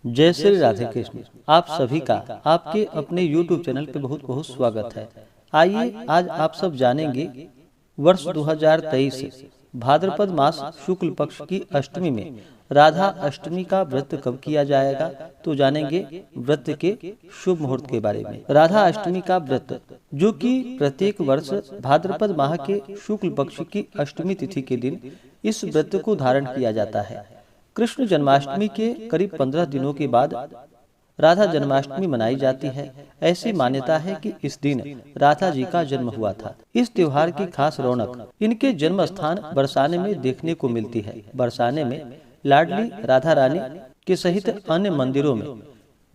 जय श्री राधे कृष्ण। आप सभी का आपके अपने YouTube चैनल पे बहुत बहुत स्वागत है। आइए आज आप सब जानेंगे वर्ष 2023 भाद्रपद मास शुक्ल पक्ष की अष्टमी में राधा अष्टमी का व्रत कब किया जाएगा। तो जानेंगे व्रत के शुभ मुहूर्त के बारे में। राधा अष्टमी का व्रत जो कि प्रत्येक वर्ष भाद्रपद माह के शुक्ल पक्ष की अष्टमी तिथि के दिन इस व्रत को धारण किया जाता है। कृष्ण जन्माष्टमी के करीब 15 दिनों के बाद राधा जन्माष्टमी मनाई जाती है। ऐसी मान्यता है कि इस दिन राधा जी का जन्म हुआ था। इस त्योहार की खास रौनक इनके जन्म स्थान बरसाने में देखने को मिलती है। बरसाने में लाडली राधा रानी के सहित अन्य मंदिरों में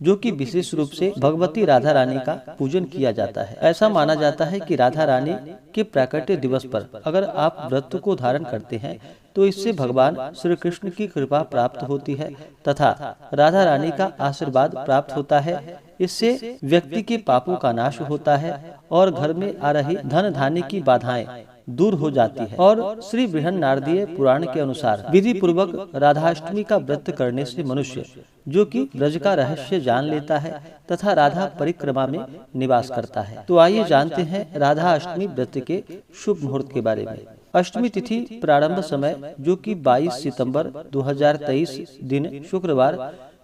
जो कि विशेष रूप से भगवती राधा रानी का पूजन किया जाता है। ऐसा माना जाता है कि राधा रानी के प्राकट्य दिवस पर अगर आप व्रत को धारण करते हैं तो इससे भगवान श्री कृष्ण की कृपा प्राप्त होती है तथा राधा रानी का आशीर्वाद प्राप्त होता है। इससे व्यक्ति के पापों का नाश होता है और घर में आ रही धन धान्य की बाधाएं दूर हो जाती है। और श्री बृहन नारदीय पुराण के अनुसार विधि पूर्वक राधाष्टमी का व्रत करने से मनुष्य जो कि ब्रज का रहस्य जान लेता है तथा राधा परिक्रमा में निवास करता है। तो आइए जानते हैं राधा अष्टमी व्रत के शुभ मुहूर्त के बारे में। अष्टमी तिथि प्रारंभ समय जो कि 22 सितंबर 2023 दिन शुक्रवार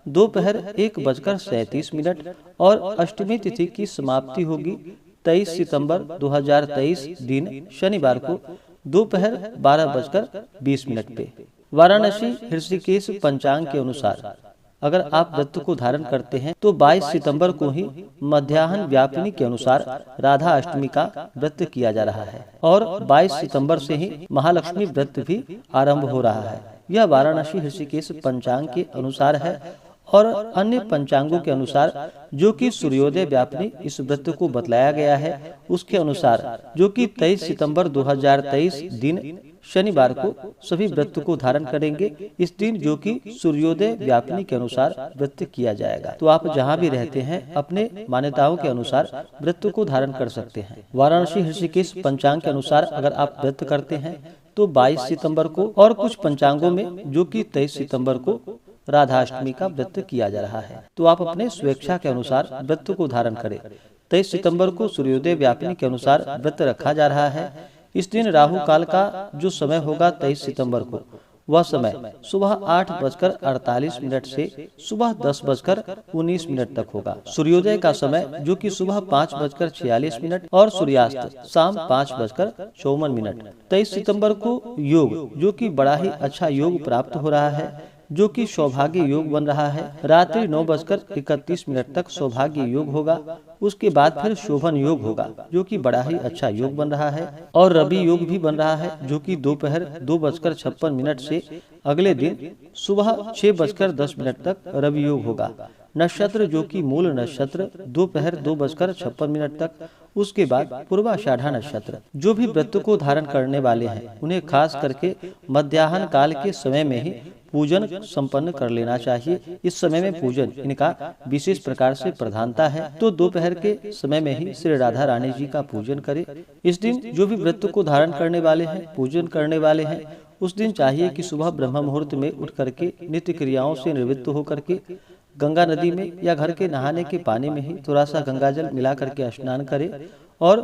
दोपहर 1:37 और अष्टमी तिथि की समाप्ति होगी 23 सितंबर 2023 दिन शनिवार को दोपहर 12:20 पे। वाराणसी ऋषिकेश पंचांग के अनुसार अगर आप व्रत को धारण करते हैं तो 22 सितंबर को ही मध्याह्न व्यापिनी के अनुसार राधा अष्टमी का व्रत किया जा रहा है और 22 सितंबर से ही महालक्ष्मी व्रत भी आरंभ हो रहा है। यह वाराणसी ऋषिकेश पंचांग के अनुसार है और अन्य पंचांगों के अनुसार जो कि सूर्योदय व्यापिनी इस व्रत को बतलाया गया है उसके अनुसार जो कि 23 सितंबर 2023 दिन शनिवार को सभी व्रत को धारण करेंगे। इस दिन जो कि सूर्योदय व्यापिनी के अनुसार व्रत किया जाएगा। तो आप जहां भी रहते हैं अपने मान्यताओं के अनुसार व्रत को धारण कर सकते हैं। वाराणसी ऋषिकेश पंचांग के अनुसार अगर आप व्रत करते हैं तो 22 सितंबर को और कुछ पंचांगों में जो कि 23 सितंबर को राधाष्टमी का व्रत किया जा रहा है। तो आप अपने स्वेच्छा के अनुसार व्रत को धारण करें। 23 सितंबर को सूर्योदय व्यापिनी के अनुसार व्रत रखा जा रहा है। इस दिन राहु काल का जो समय होगा 23 सितंबर को वह समय सुबह 8:48 से सुबह 10:19 तक होगा। सूर्योदय का समय जो कि सुबह 5:46 और सूर्यास्त शाम 5:54। 23 सितंबर को योग जो कि बड़ा ही अच्छा योग प्राप्त हो रहा है जो कि सौभाग्य योग बन रहा है। रात्रि 9:31 तक सौभाग्य योग होगा। उसके बाद फिर शोभन योग होगा जो कि बड़ा ही अच्छा योग बन रहा है और रवि योग भी बन रहा है जो कि दोपहर 2:56 से अगले दिन सुबह 6:10 तक रवि योग होगा। नक्षत्र जो कि मूल नक्षत्र दोपहर 2:56 तक। उसके बाद पूर्वाषाढ़ा नक्षत्र। जो भी व्रत को धारण करने वाले हैं उन्हें खास करके मध्याह्न काल के समय में ही पूजन संपन्न कर लेना चाहिए। इस समय में पूजन इनका विशेष प्रकार से प्रधानता है। तो दोपहर के समय में ही श्री राधा रानी जी का पूजन करें। इस दिन जो भी व्रत को धारण करने वाले हैं पूजन करने वाले हैं उस दिन चाहिए कि सुबह ब्रह्म मुहूर्त में उठ करके नित्य क्रियाओं से निवृत्त होकर के गंगा नदी में या घर के नहाने के पानी में ही थोड़ा सा गंगा जल मिला करके स्नान करे और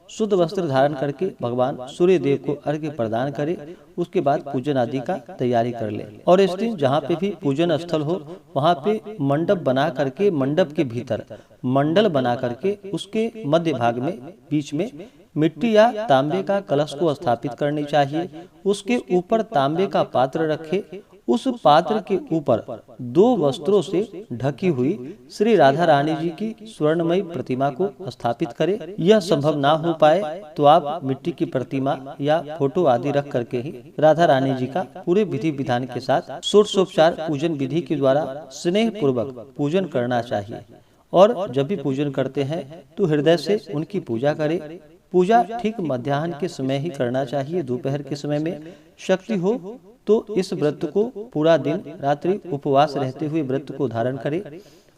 शुद्ध वस्त्र धारण करके भगवान सूर्य देव को अर्घ्य प्रदान करे। उसके बाद पूजन आदि का तैयारी कर ले और इस दिन जहाँ पे भी पूजन स्थल हो वहाँ पे मंडप बना करके मंडप के भीतर मंडल बना करके उसके मध्य भाग में बीच में मिट्टी या तांबे का कलश को स्थापित करनी चाहिए। उसके ऊपर तांबे का पात्र रखे। उस पात्र के ऊपर 2 वस्त्रों से ढकी हुई श्री राधा रानी जी की स्वर्णमयी प्रतिमा को स्थापित करें। यह संभव ना हो पाए तो आप मिट्टी की प्रतिमा या फोटो आदि रख करके ही राधा रानी जी का पूरे विधि विधान के साथ षोडशोपचार पूजन विधि के द्वारा स्नेह पूर्वक पूजन करना चाहिए। और जब भी पूजन करते हैं तो हृदय से उनकी पूजा करें। पूजा ठीक मध्याह्न के समय ही करना चाहिए। दोपहर के समय में शक्ति हो तो इस व्रत को पूरा दिन रात्रि उपवास रहते हुए व्रत को धारण करें।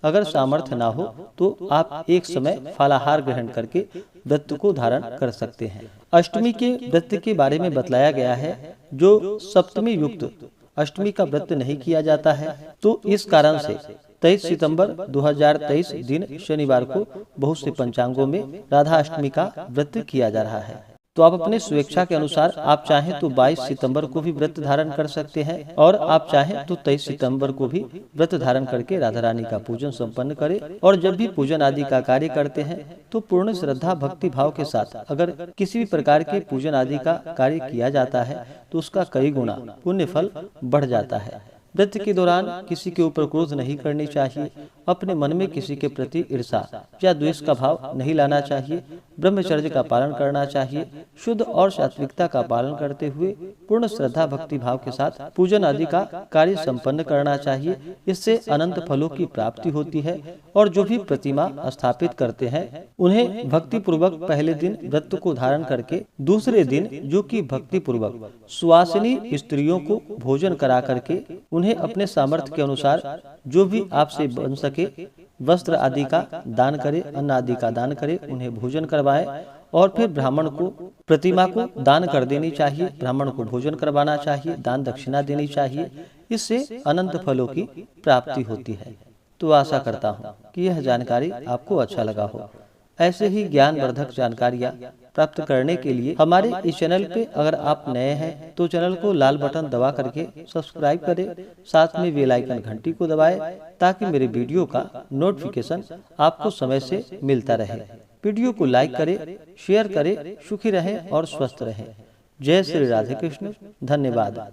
अगर सामर्थ्य ना हो तो आप एक समय फलाहार ग्रहण करके व्रत को धारण कर सकते हैं। अष्टमी के व्रत के बारे में बतलाया गया है जो सप्तमी युक्त अष्टमी का व्रत नहीं किया जाता है। तो इस कारण से 23 सितंबर 2023 दिन शनिवार को बहुत से पंचांगों में राधा अष्टमी का व्रत किया जा रहा है। तो आप अपने स्वेच्छा के अनुसार आप चाहें तो 22 सितंबर को भी व्रत धारण कर सकते हैं और आप चाहें तो 23 सितंबर को भी व्रत धारण करके राधा रानी का पूजन संपन्न करें। और जब भी पूजन आदि का कार्य करते हैं तो पूर्ण श्रद्धा भक्ति भाव के साथ अगर किसी भी प्रकार के पूजन आदि का कार्य किया जाता है तो उसका कई गुना पुण्य फल बढ़ जाता है। व्रत के दौरान किसी के ऊपर क्रोध नहीं करनी चाहिए, अपने मन में किसी के प्रति ईर्षा या द्वेष का भाव नहीं लाना चाहिए, ब्रह्मचर्य का पालन करना चाहिए, शुद्ध और सात्विकता का पालन करते हुए पूर्ण श्रद्धा भक्ति भाव के साथ पूजन आदि का कार्य संपन्न करना चाहिए। इससे अनंत फलों की प्राप्ति होती है। और जो भी प्रतिमा स्थापित करते हैं उन्हें भक्ति पूर्वक पहले दिन व्रत को धारण करके दूसरे दिन जो कि भक्ति पूर्वक सुवासिनी स्त्रियों को भोजन करा करके उन्हें अपने सामर्थ्य के अनुसार जो भी आपसे बन सके वस्त्र आदि का दान करे, अन्न आदि का दान करे, उन्हें भोजन करवाएं और फिर ब्राह्मण को प्रतिमा को दान कर देनी चाहिए, ब्राह्मण को भोजन करवाना चाहिए, दान दक्षिणा देनी चाहिए। इससे अनंत फलों की प्राप्ति होती है। तो आशा करता हूँ कि यह जानकारी आपको अच्छा लगा हो। ऐसे ही ज्ञानवर्धक जानकारियाँ प्राप्त करने के लिए हमारे इस चैनल पे अगर आप नए हैं तो चैनल को लाल बटन दबा करके सब्सक्राइब करें, साथ में बेल आइकन घंटी को दबाएं ताकि मेरे वीडियो का नोटिफिकेशन आपको समय से मिलता रहे। वीडियो को लाइक करें, शेयर करें। सुखी रहें और स्वस्थ रहें। जय श्री राधे कृष्ण। धन्यवाद।